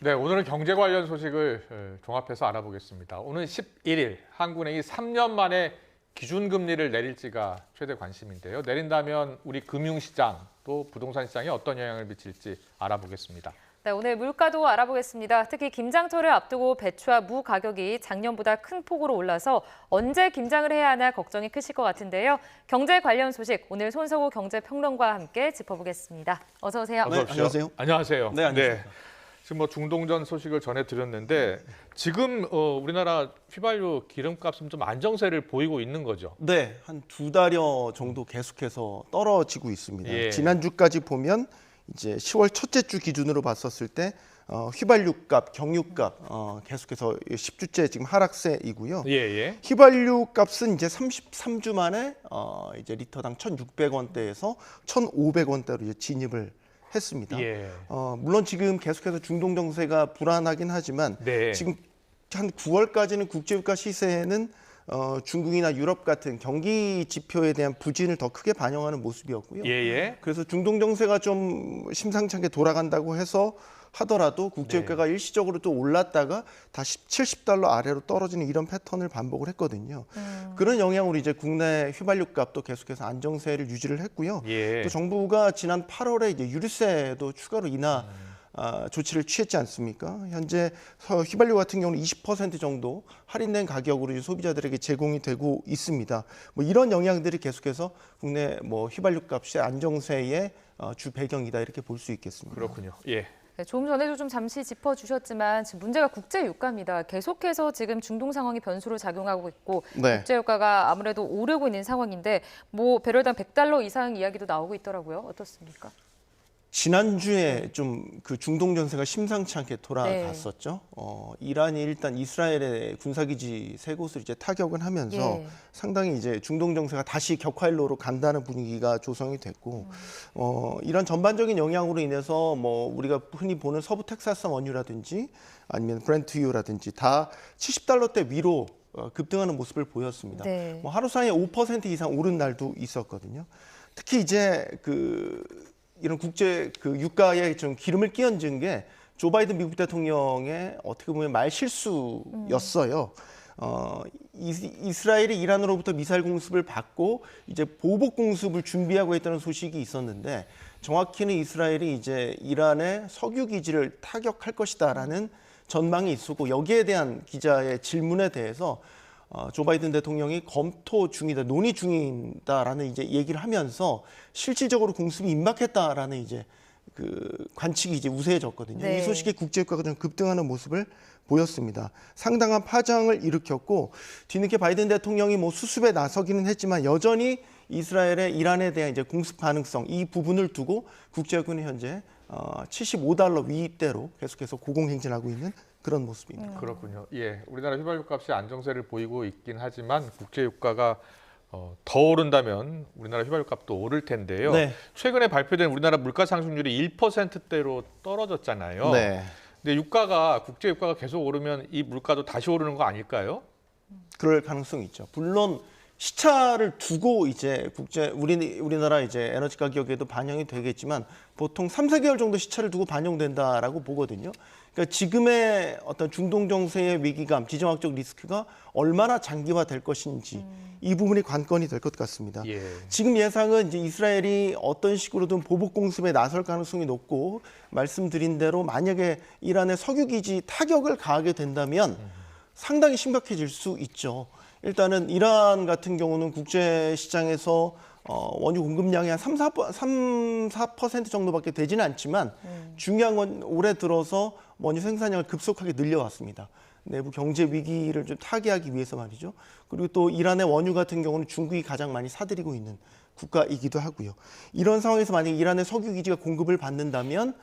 네, 오늘은 경제 관련 소식을 종합해서 알아보겠습니다. 오늘 11일 한국은행이 3년 만에 기준금리를 내릴지가 최대 관심인데요. 내린다면 우리 금융시장 또 부동산 시장에 어떤 영향을 미칠지 알아보겠습니다. 네, 오늘 물가도 알아보겠습니다. 특히 김장철을 앞두고 배추와 무 가격이 작년보다 큰 폭으로 올라서 언제 김장을 해야 하나 걱정이 크실 것 같은데요. 경제 관련 소식 오늘 손석우 경제평론가와 함께 짚어보겠습니다. 어서 오세요. 어서 오십시오. 안녕하세요. 안녕하세요. 네, 안녕하십니까. 지금 중동전 소식을 전해드렸는데 지금 우리나라 휘발유 기름값은 좀 안정세를 보이고 있는 거죠. 네, 한 2달여 정도 계속해서 떨어지고 있습니다. 예. 지난주까지 보면 이제 10월 첫째 주 기준으로 봤었을 때 휘발유값, 경유값 계속해서 10주째 지금 하락세이고요. 예. 휘발유 값은 이제 33주 만에 이제 리터당 1,600원대에서 1,500원대로 이제 진입을 했습니다. 예. 물론 지금 계속해서 중동 정세가 불안하긴 하지만 네. 지금 한 9월까지는 국제유가 시세는 중국이나 유럽 같은 경기 지표에 대한 부진을 더 크게 반영하는 모습이었고요. 예. 그래서 중동 정세가 좀 심상치 않게 돌아간다고 해서 하더라도 국제유가가 일시적으로 또 올랐다가 다시 70달러 아래로 떨어지는 이런 패턴을 반복을 했거든요. 그런 영향으로 이제 국내 휘발유 값도 계속해서 안정세를 유지를 했고요. 예. 또 정부가 지난 8월에 이제 유류세도 추가로 인하 조치를 취했지 않습니까? 현재 휘발유 같은 경우는 20% 정도 할인된 가격으로 이제 소비자들에게 제공이 되고 있습니다. 뭐 이런 영향들이 계속해서 국내 뭐 휘발유 값의 안정세의 주 배경이다 이렇게 볼 수 있겠습니다. 그렇군요. 예. 네, 조금 전에도 좀 잠시 짚어주셨지만 지금 문제가 국제 유가입니다. 계속해서 지금 중동 상황이 변수로 작용하고 있고 네. 국제 유가가 아무래도 오르고 있는 상황인데 뭐 배럴당 100달러 이상 이야기도 나오고 있더라고요. 어떻습니까? 지난주에 좀 그 중동 전세가 심상치 않게 돌아갔었죠. 이란이 일단 이스라엘의 군사기지 세 곳을 이제 타격을 하면서 예. 상당히 이제 중동 정세가 다시 격화일로로 간다는 분위기가 조성이 됐고, 이런 전반적인 영향으로 인해서 뭐 우리가 흔히 보는 서부 텍사스 원유라든지 아니면 브렌트유라든지 다 70달러대 위로 급등하는 모습을 보였습니다. 네. 뭐 하루 사이에 5% 이상 오른 날도 있었거든요. 특히 이제 이런 국제 유가에 좀 기름을 끼얹은 게 조 바이든 미국 대통령의 어떻게 보면 말 실수였어요. 이스라엘이 이란으로부터 미사일 공습을 받고 이제 보복 공습을 준비하고 있다는 소식이 있었는데 정확히는 이스라엘이 이제 이란의 석유 기지를 타격할 것이다라는 전망이 있었고 여기에 대한 기자의 질문에 대해서 조 바이든 대통령이 검토 중이다, 논의 중이다라는 이제 얘기를 하면서 실질적으로 공습이 임박했다라는 이제 그 관측이 이제 우세해졌거든요. 네. 이 소식에 국제유가가 좀 급등하는 모습을 보였습니다. 상당한 파장을 일으켰고 뒤늦게 바이든 대통령이 뭐 수습에 나서기는 했지만 여전히 이스라엘의 이란에 대한 이제 공습 가능성 이 부분을 두고 국제유가는 현재 75달러 위대로 계속해서 고공행진하고 있는 그런 모습입니다. 그렇군요. 예. 우리나라 휘발유 값이 안정세를 보이고 있긴 하지만 국제 유가가 더 오른다면 우리나라 휘발유 값도 오를 텐데요. 네. 최근에 발표된 우리나라 물가 상승률이 1%대로 떨어졌잖아요. 네. 근데 국제 유가가 계속 오르면 이 물가도 다시 오르는 거 아닐까요? 그럴 가능성이 있죠. 물론 시차를 두고 이제 우리나라 이제 에너지 가격에도 반영이 되겠지만 보통 3-4개월 정도 시차를 두고 반영된다라고 보거든요. 그러니까 지금의 어떤 중동 정세의 위기감, 지정학적 리스크가 얼마나 장기화될 것인지 이 부분이 관건이 될 것 같습니다. 예. 지금 예상은 이제 이스라엘이 어떤 식으로든 보복 공습에 나설 가능성이 높고 말씀드린 대로 만약에 이란의 석유 기지 타격을 가하게 된다면 상당히 심각해질 수 있죠. 일단은 이란 같은 경우는 국제 시장에서 원유 공급량이 한 3-4% 정도밖에 되지는 않지만 중요한 건 올해 들어서 원유 생산량을 급속하게 늘려왔습니다. 내부 경제 위기를 좀 타개하기 위해서 말이죠. 그리고 또 이란의 원유 같은 경우는 중국이 가장 많이 사들이고 있는 국가이기도 하고요. 이런 상황에서 만약에 이란의 석유 기지가 공급을 받는다면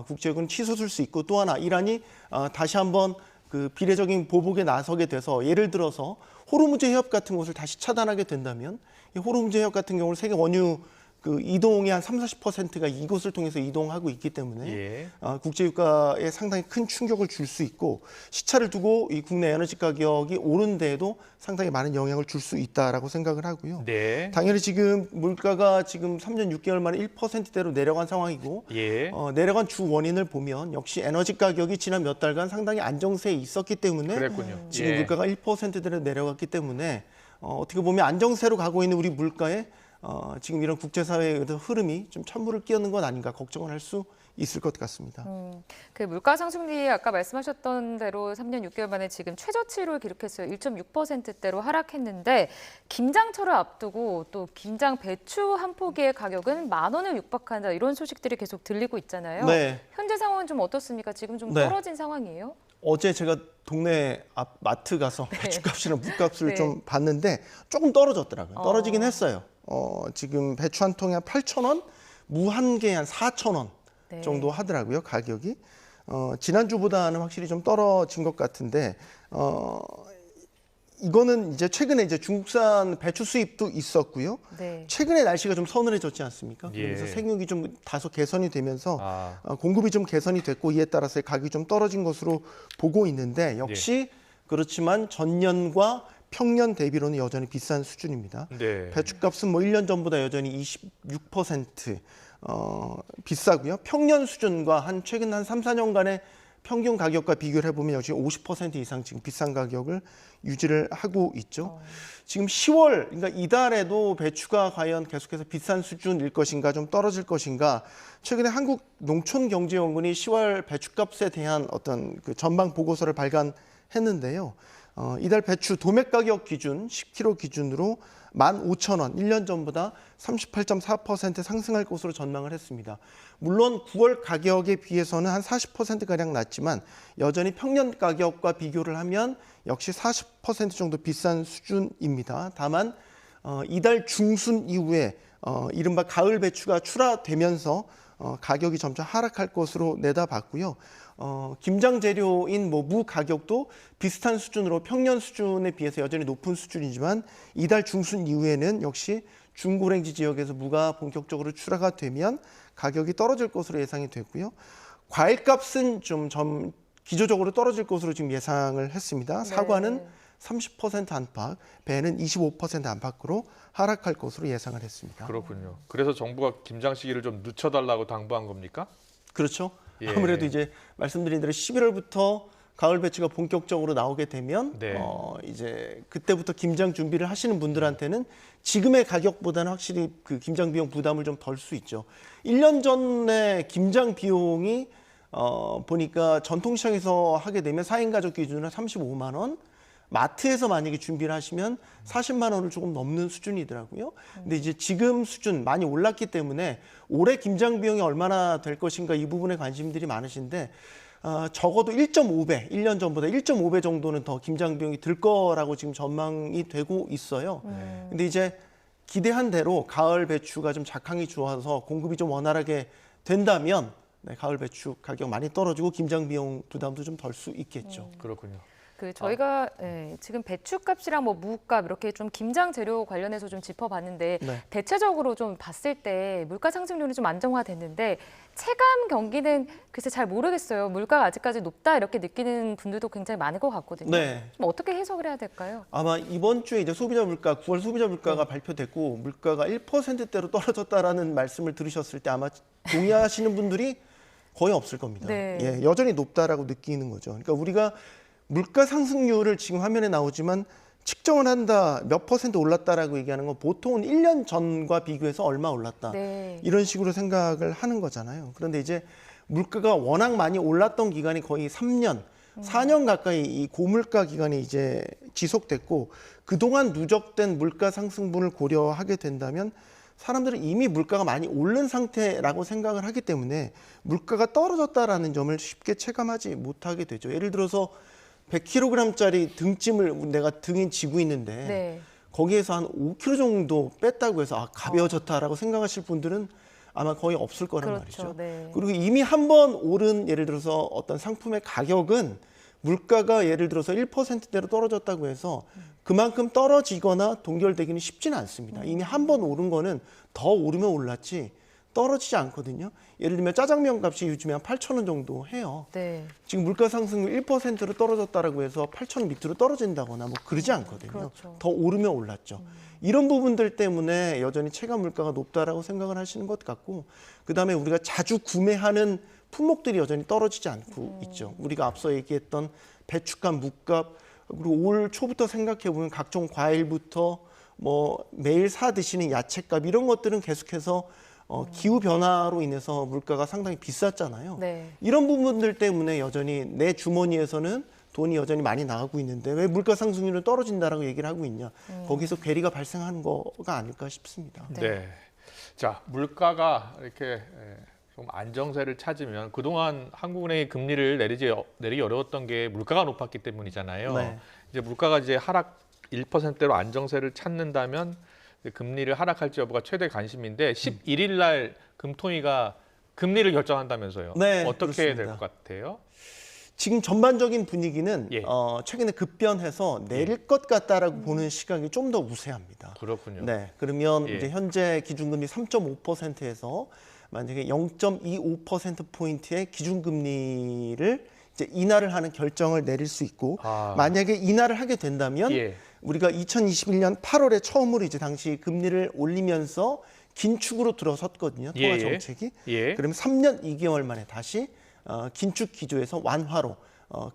국제유가는 치솟을 수 있고 또 하나 이란이 다시 한번 그 비례적인 보복에 나서게 돼서 예를 들어서 호르무즈 해협 같은 곳을 다시 차단하게 된다면 이 호르무즈 해협 같은 경우는 세계 원유 그 이동의 한 30~40%가 이곳을 통해서 이동하고 있기 때문에 예. 국제유가에 상당히 큰 충격을 줄 수 있고 시차를 두고 이 국내 에너지 가격이 오른 데에도 상당히 많은 영향을 줄 수 있다라고 생각을 하고요. 네. 당연히 지금 물가가 지금 3년 6개월 만에 1%대로 내려간 상황이고 예. 내려간 주 원인을 보면 역시 에너지 가격이 지난 몇 달간 상당히 안정세에 있었기 때문에 그랬군요. 지금 예. 물가가 1%대로 내려갔기 때문에 어떻게 보면 안정세로 가고 있는 우리 물가에 지금 이런 국제사회의 흐름이 좀 찬물을 끼얹는 건 아닌가 걱정을 할 수 있을 것 같습니다. 그 물가 상승률이 아까 말씀하셨던 대로 3년 6개월 만에 지금 최저치를 기록했어요. 1.6%대로 하락했는데 김장철을 앞두고 또 김장 배추 한 포기의 가격은 10,000원을 육박한다 이런 소식들이 계속 들리고 있잖아요. 네. 현재 상황은 좀 어떻습니까? 지금 좀 네. 떨어진 상황이에요? 어제 제가 동네 앞 마트 가서 네. 배추값이랑 무값을 네. 좀 봤는데 조금 떨어졌더라고요. 떨어지긴 했어요. 지금 배추 한 통에 한 8,000원, 무 한 개에 한 4,000원 네. 정도 하더라고요, 가격이. 지난주보다는 확실히 좀 떨어진 것 같은데 이거는 이제 최근에 이제 중국산 배추 수입도 있었고요. 네. 최근에 날씨가 좀 서늘해졌지 않습니까? 예. 그래서 생육이 좀 다소 개선이 되면서 아. 공급이 좀 개선이 됐고 이에 따라서 가격이 좀 떨어진 것으로 보고 있는데 역시 그렇지만 전년과 평년 대비로는 여전히 비싼 수준입니다. 네. 배추값은 뭐 1년 전보다 여전히 26% 비싸고요. 평년 수준과 최근 한 3~4년간의 평균 가격과 비교를 해보면 역시 50% 이상 지금 비싼 가격을 유지를 하고 있죠. 지금 10월, 그러니까 이달에도 배추가 과연 계속해서 비싼 수준일 것인가, 좀 떨어질 것인가. 최근에 한국농촌경제연구원이 10월 배추값에 대한 어떤 그 전망 보고서를 발간했는데요. 이달 배추 도매 가격 기준 10kg 기준으로 15,000원, 1년 전보다 38.4% 상승할 것으로 전망을 했습니다. 물론 9월 가격에 비해서는 한 40%가량 낮지만 여전히 평년 가격과 비교를 하면 역시 40% 정도 비싼 수준입니다. 다만 이달 중순 이후에 이른바 가을 배추가 출하되면서 가격이 점차 하락할 것으로 내다봤고요. 김장 재료인 무 가격도 비슷한 수준으로 평년 수준에 비해서 여전히 높은 수준이지만 이달 중순 이후에는 역시 중고랭지 지역에서 무가 본격적으로 출하가 되면 가격이 떨어질 것으로 예상이 되고요. 과일값은 좀 기조적으로 떨어질 것으로 지금 예상을 했습니다. 네. 사과는 30% 안팎, 배는 25% 안팎으로 하락할 것으로 예상을 했습니다. 그렇군요. 그래서 정부가 김장 시기를 좀 늦춰달라고 당부한 겁니까? 그렇죠. 예. 아무래도 이제 말씀드린 대로 11월부터 가을 배추가 본격적으로 나오게 되면 네. 이제 그때부터 김장 준비를 하시는 분들한테는 지금의 가격보다는 확실히 그 김장 비용 부담을 좀 덜 수 있죠. 1년 전에 김장 비용이 보니까 전통시장에서 하게 되면 4인 가족 기준으로 35만 원, 마트에서 만약에 준비를 하시면 40만 원을 조금 넘는 수준이더라고요. 근데 이제 지금 수준 많이 올랐기 때문에 올해 김장 비용이 얼마나 될 것인가 이 부분에 관심들이 많으신데 적어도 1.5배, 1년 전보다 1.5배 정도는 더 김장 비용이 들 거라고 지금 전망이 되고 있어요. 근데 이제 기대한 대로 가을 배추가 좀 작황이 좋아서 공급이 좀 원활하게 된다면 가을 배추 가격 많이 떨어지고 김장 비용 부담도 좀 덜 수 있겠죠. 그렇군요. 저희가 지금 배추값이랑 무값 이렇게 좀 김장 재료 관련해서 좀 짚어봤는데 네. 대체적으로 좀 봤을 때 물가 상승률이 좀 안정화됐는데 체감 경기는 글쎄 잘 모르겠어요. 물가가 아직까지 높다 이렇게 느끼는 분들도 굉장히 많을 것 같거든요. 네. 좀 어떻게 해석을 해야 될까요? 아마 이번 주에 이제 소비자 물가 9월 소비자 물가가 발표됐고 물가가 1%대로 떨어졌다라는 말씀을 들으셨을 때 아마 동의하시는 분들이 거의 없을 겁니다. 네. 예, 여전히 높다라고 느끼는 거죠. 그러니까 우리가 물가 상승률을 지금 화면에 나오지만 측정을 한다, 몇 퍼센트 올랐다라고 얘기하는 건 보통은 1년 전과 비교해서 얼마 올랐다. 네. 이런 식으로 생각을 하는 거잖아요. 그런데 이제 물가가 워낙 많이 올랐던 기간이 거의 3년, 4년 가까이 이 고물가 기간이 이제 지속됐고 그동안 누적된 물가 상승분을 고려하게 된다면 사람들은 이미 물가가 많이 오른 상태라고 생각을 하기 때문에 물가가 떨어졌다라는 점을 쉽게 체감하지 못하게 되죠. 예를 들어서 100kg짜리 등짐을 내가 등에 지고 있는데 네. 거기에서 한 5kg 정도 뺐다고 해서 가벼워졌다라고 생각하실 분들은 아마 거의 없을 거란 그렇죠. 말이죠. 네. 그리고 이미 한 번 오른 예를 들어서 어떤 상품의 가격은 물가가 예를 들어서 1%대로 떨어졌다고 해서 그만큼 떨어지거나 동결되기는 쉽지는 않습니다. 이미 한 번 오른 거는 더 오르면 올랐지 떨어지지 않거든요. 예를 들면 짜장면 값이 요즘에 한 8,000원 정도 해요. 네. 지금 물가 상승률 1%로 떨어졌다라고 해서 8,000원 밑으로 떨어진다거나 뭐 그러지 않거든요. 그렇죠. 더 오르면 올랐죠. 이런 부분들 때문에 여전히 체감 물가가 높다라고 생각을 하시는 것 같고, 그다음에 우리가 자주 구매하는 품목들이 여전히 떨어지지 않고 있죠. 우리가 앞서 얘기했던 배춧값, 묵값, 그리고 올 초부터 생각해 보면 각종 과일부터 뭐 매일 사 드시는 야채값 이런 것들은 계속해서 기후 변화로 인해서 물가가 상당히 비쌌잖아요. 네. 이런 부분들 때문에 여전히 내 주머니에서는 돈이 여전히 많이 나가고 있는데 왜 물가 상승률은 떨어진다라고 얘기를 하고 있냐. 거기서 괴리가 발생하는 거가 아닐까 싶습니다. 네. 자, 물가가 이렇게 좀 안정세를 찾으면 그동안 한국은행이 금리를 내리기 어려웠던 게 물가가 높았기 때문이잖아요. 네. 이제 물가가 이제 하락 1%대로 안정세를 찾는다면 금리를 하락할지 여부가 최대 관심인데 11일 날 금통위가 금리를 결정한다면서요. 네, 어떻게 그렇습니다. 될 것 같아요? 지금 전반적인 분위기는 예. 최근에 급변해서 내릴 것 같다라고 보는 시각이 좀 더 우세합니다. 그렇군요. 네, 그러면 예. 이제 현재 기준금리 3.5%에서 만약에 0.25% 포인트의 기준금리를 이제 인하를 하는 결정을 내릴 수 있고, 만약에 인하를 하게 된다면 예. 우리가 2021년 8월에 처음으로 이제 당시 금리를 올리면서 긴축으로 들어섰거든요. 예, 통화 예. 정책이. 예. 그러면 3년 2개월 만에 다시 긴축 기조에서 완화로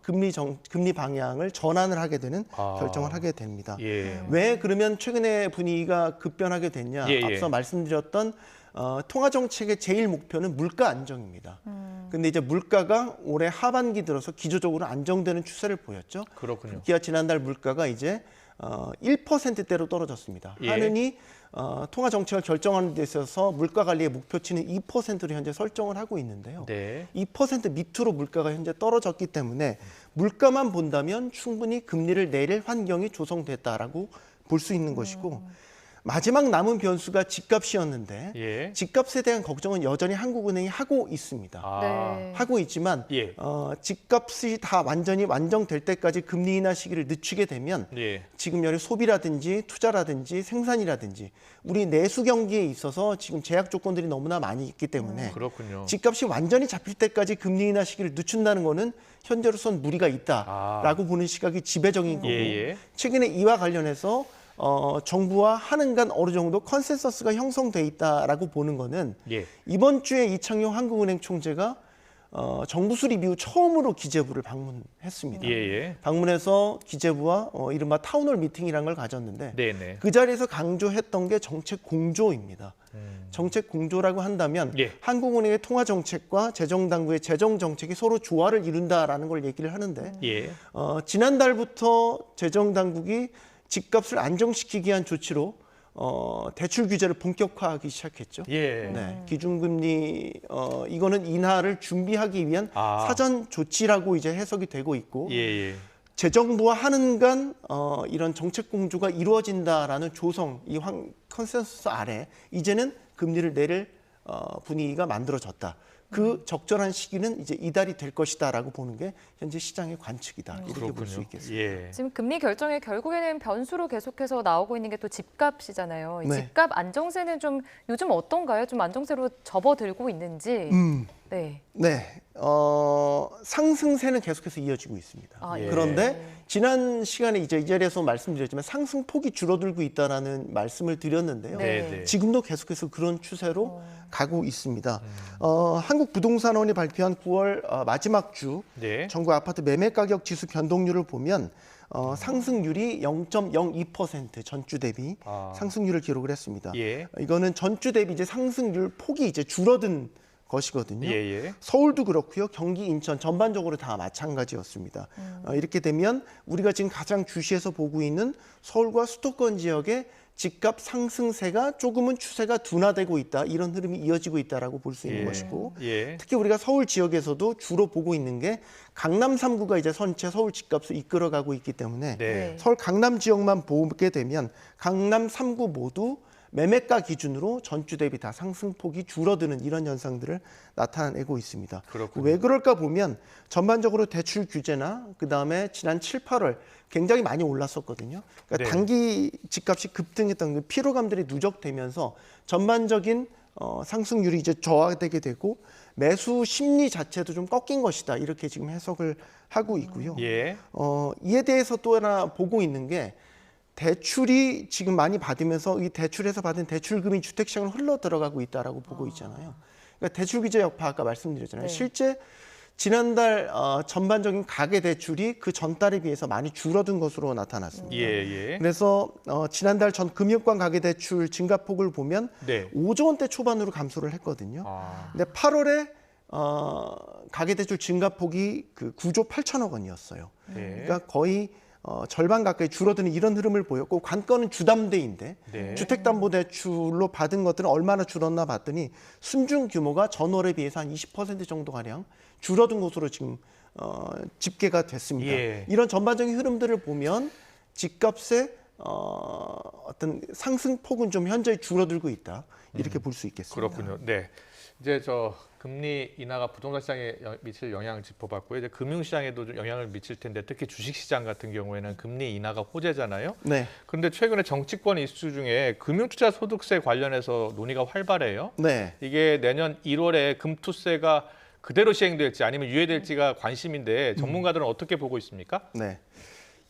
금리 방향을 전환을 하게 되는 결정을 하게 됩니다. 예. 왜 그러면 최근에 분위기가 급변하게 됐냐? 예, 예. 앞서 말씀드렸던 통화 정책의 제일 목표는 물가 안정입니다. 근데 이제 물가가 올해 하반기 들어서 기조적으로 안정되는 추세를 보였죠. 그렇군요. 기아 지난달 물가가 이제 1%대로 떨어졌습니다. 예. 한은이 통화 정책을 결정하는 데 있어서 물가 관리의 목표치는 2%로 현재 설정을 하고 있는데요. 네. 2% 밑으로 물가가 현재 떨어졌기 때문에 물가만 본다면 충분히 금리를 내릴 환경이 조성됐다라고 볼 수 있는 것이고, 마지막 남은 변수가 집값이었는데 예. 집값에 대한 걱정은 여전히 한국은행이 하고 있습니다. 네. 하고 있지만 예. 집값이 다 완전히 완정될 때까지 금리 인하 시기를 늦추게 되면 예. 지금 여기 소비라든지 투자라든지 생산이라든지 우리 내수 경기에 있어서 지금 제약 조건들이 너무나 많이 있기 때문에 그렇군요. 집값이 완전히 잡힐 때까지 금리 인하 시기를 늦춘다는 거는 현재로선 무리가 있다라고 보는 시각이 지배적인 거고, 예. 최근에 이와 관련해서 정부와 한은 간 어느 정도 컨센서스가 형성돼 있다라고 보는 거는 예. 이번 주에 이창용 한국은행 총재가 정부 수립 이후 처음으로 기재부를 방문했습니다. 예. 방문해서 기재부와 이른바 타운홀 미팅이라는 걸 가졌는데 네네. 그 자리에서 강조했던 게 정책 공조입니다. 정책 공조라고 한다면 예. 한국은행의 통화 정책과 재정당국의 재정 정책이 서로 조화를 이룬다라는 걸 얘기를 하는데 예. 지난달부터 재정당국이 집값을 안정시키기 위한 조치로 대출 규제를 본격화하기 시작했죠. 예. 네, 기준금리 이거는 인하를 준비하기 위한 아. 사전 조치라고 이제 해석이 되고 있고, 예. 재정부와 한은 간 이런 정책 공조가 이루어진다라는 조성, 이 컨센서스 아래 이제는 금리를 내릴 분위기가 만들어졌다. 그 적절한 시기는 이제 이달이 될 것이다라고 보는 게 현재 시장의 관측이다. 이렇게 볼 수 있겠습니다. 예. 지금 금리 결정에 결국에는 변수로 계속해서 나오고 있는 게 또 집값이잖아요. 이 네. 집값 안정세는 좀 요즘 어떤가요? 좀 안정세로 접어들고 있는지. 네. 네, 상승세는 계속해서 이어지고 있습니다. 아, 예. 그런데 지난 시간에 이제 이 자리에서 말씀드렸지만 상승폭이 줄어들고 있다라는 말씀을 드렸는데요. 네. 지금도 계속해서 그런 추세로 가고 있습니다. 한국부동산원이 발표한 9월 마지막 주 네. 전국 아파트 매매 가격 지수 변동률을 보면 상승률이 0.02% 전주 대비 상승률을 기록을 했습니다. 예. 이거는 전주 대비 이제 상승률 폭이 이제 줄어든 것이거든요. 예. 서울도 그렇고요. 경기, 인천 전반적으로 다 마찬가지였습니다. 이렇게 되면 우리가 지금 가장 주시해서 보고 있는 서울과 수도권 지역의 집값 상승세가 조금은 추세가 둔화되고 있다. 이런 흐름이 이어지고 있다라고 볼 수 있는 것이고, 예. 특히 우리가 서울 지역에서도 주로 보고 있는 게 강남 3구가 이제 전체 서울 집값을 이끌어가고 있기 때문에 네. 서울 강남 지역만 보게 되면 강남 3구 모두 매매가 기준으로 전주 대비 다 상승폭이 줄어드는 이런 현상들을 나타내고 있습니다. 그렇군요. 왜 그럴까 보면 전반적으로 대출 규제나 그다음에 지난 7, 8월 굉장히 많이 올랐었거든요. 그러니까 네. 단기 집값이 급등했던 그 피로감들이 누적되면서 전반적인 상승률이 이제 저하되게 되고 매수 심리 자체도 좀 꺾인 것이다. 이렇게 지금 해석을 하고 있고요. 예. 이에 대해서 또 하나 보고 있는 게 대출이 지금 많이 받으면서 이 대출에서 받은 대출금이 주택시장으로 흘러 들어가고 있다라고 보고 있잖아요. 그러니까 대출 규제 여파 아까 말씀드렸잖아요. 네. 실제 지난달 전반적인 가계 대출이 그 전달에 비해서 많이 줄어든 것으로 나타났습니다. 예, 예. 그래서 지난달 전 금융권 가계 대출 증가폭을 보면 네. 5조 원대 초반으로 감소를 했거든요. 아, 근데 8월에 가계 대출 증가폭이 그 9조 8천억 원이었어요. 네. 그러니까 거의 절반 가까이 줄어드는 이런 흐름을 보였고 관건은 주담대인데 네. 주택담보대출로 받은 것들은 얼마나 줄었나 봤더니 순중 규모가 전월에 비해서 한 20% 정도 가량 줄어든 것으로 지금 집계가 됐습니다. 예. 이런 전반적인 흐름들을 보면 집값의 어떤 상승폭은 좀 현저히 줄어들고 있다 이렇게 볼 수 있겠습니다. 그렇군요. 네. 이제 저 금리 인하가 부동산 시장에 미칠 영향을 짚어봤고요. 이제 금융 시장에도 좀 영향을 미칠 텐데 특히 주식 시장 같은 경우에는 금리 인하가 호재잖아요. 네, 그런데 최근에 정치권 이슈 중에 금융투자 소득세 관련해서 논의가 활발해요. 네. 이게 내년 1월에 금투세가 그대로 시행될지 아니면 유예될지가 관심인데 전문가들은 어떻게 보고 있습니까? 네.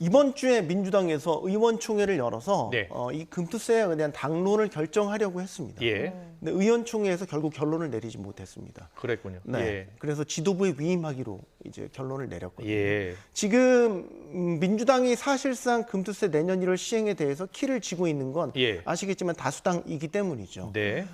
이번 주에 민주당에서 의원총회를 열어서 네. 이 금투세에 대한 당론을 결정하려고 했습니다. 예, 근데 의원총회에서 결국 결론을 내리지 못했습니다. 그랬군요. 네. 예, 그래서 지도부에 위임하기로 이제 결론을 내렸거든요. 예, 지금 민주당이 사실상 금투세 내년 1월 시행에 대해서 키를 쥐고 있는 건 예. 아시겠지만 다수당이기 때문이죠. 네.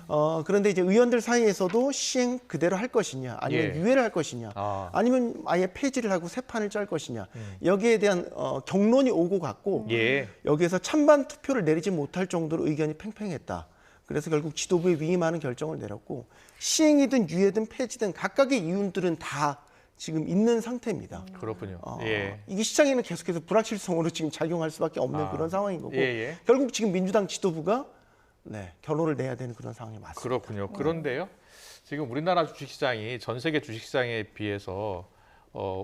그런데 이제 의원들 사이에서도 시행 그대로 할 것이냐, 아니면 예. 유예를 할 것이냐, 아. 아니면 아예 폐지를 하고 새 판을 짤 것이냐, 여기에 대한 경론이 오고 갔고 예. 여기에서 찬반 투표를 내리지 못할 정도로 의견이 팽팽했다. 그래서 결국 지도부에 위임하는 결정을 내렸고 시행이든 유예든 폐지든 각각의 이유들은 다 지금 있는 상태입니다. 그렇군요. 예. 이게 시장에는 계속해서 불확실성으로 지금 작용할 수밖에 없는 아. 그런 상황인 거고 예, 예. 결국 지금 민주당 지도부가 결론을 내야 되는 그런 상황이 맞습니다. 그렇군요. 그런데요, 지금 우리나라 주식시장이 전 세계 주식시장에 비해서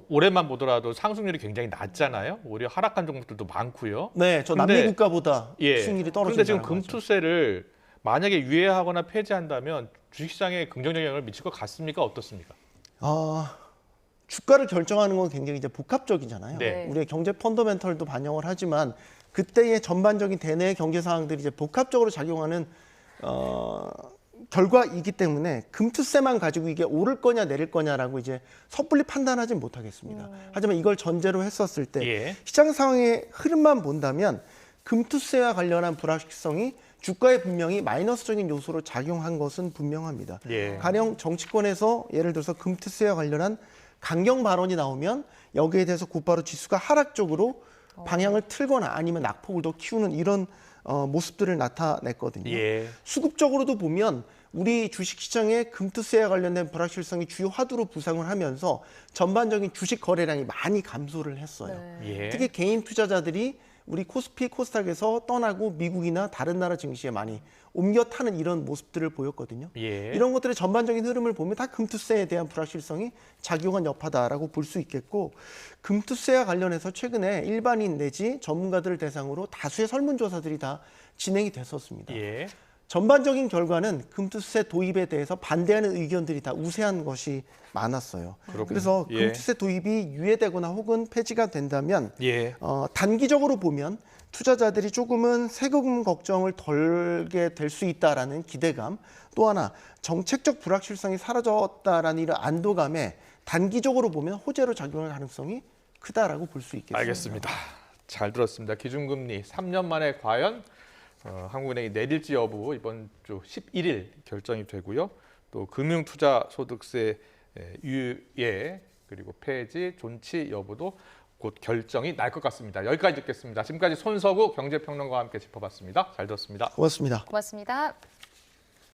올해만 보더라도 상승률이 굉장히 낮잖아요. 오히려 하락한 종목들도 많고요. 네, 저 근데- 남미 국가보다 예. 수익률이 그런데 지금 떨어진다는 거죠. 금투세를 만약에 유예하거나 폐지한다면 주식시장에 긍정적 영향을 미칠 것 같습니까? 어떻습니까? 주가를 결정하는 건 굉장히 이제 복합적이잖아요. 네. 우리의 경제 펀더멘털도 반영을 하지만 그때의 전반적인 대내 경제 상황들이 이제 복합적으로 작용하는 결과이기 때문에 금투세만 가지고 이게 오를 거냐 내릴 거냐라고 이제 섣불리 판단하지 못하겠습니다. 하지만 이걸 전제로 했었을 때 예. 시장 상황의 흐름만 본다면 금투세와 관련한 불확실성이 주가에 분명히 마이너스적인 요소로 작용한 것은 분명합니다. 예. 가령 정치권에서 예를 들어서 금투세와 관련한 강경 발언이 나오면 여기에 대해서 곧바로 지수가 하락적으로 방향을 틀거나 아니면 낙폭을 더 키우는 이런 모습들을 나타냈거든요. 예. 수급적으로도 보면 우리 주식시장의 금투세와 관련된 불확실성이 주요 화두로 부상을 하면서 전반적인 주식 거래량이 많이 감소를 했어요. 예. 특히 개인 투자자들이 우리 코스피, 코스닥에서 떠나고 미국이나 다른 나라 증시에 많이 옮겨 타는 이런 모습들을 보였거든요. 예. 이런 것들의 전반적인 흐름을 보면 다 금투세에 대한 불확실성이 작용한 여파다라고 볼 수 있겠고 금투세와 관련해서 최근에 일반인 내지 전문가들을 대상으로 다수의 설문조사들이 다 진행이 됐었습니다. 예. 전반적인 결과는 금투세 도입에 대해서 반대하는 의견들이 다 우세한 것이 많았어요. 그렇군요. 그래서 예. 금투세 도입이 유예되거나 혹은 폐지가 된다면 예. 단기적으로 보면 투자자들이 조금은 세금 걱정을 덜게 될 수 있다라는 기대감, 또 하나 정책적 불확실성이 사라졌다라는 이런 안도감에 단기적으로 보면 호재로 작용할 가능성이 크다라고 볼 수 있겠습니다. 알겠습니다. 잘 들었습니다. 기준금리 3년 만에 과연 한국은행이 내릴지 여부 이번 주 11일 결정이 되고요. 또 금융투자소득세 유예 그리고 폐지, 존치 여부도 곧 결정이 날 것 같습니다. 여기까지 듣겠습니다. 지금까지 손석우 경제평론가와 함께 짚어봤습니다. 잘 들었습니다. 고맙습니다. 고맙습니다.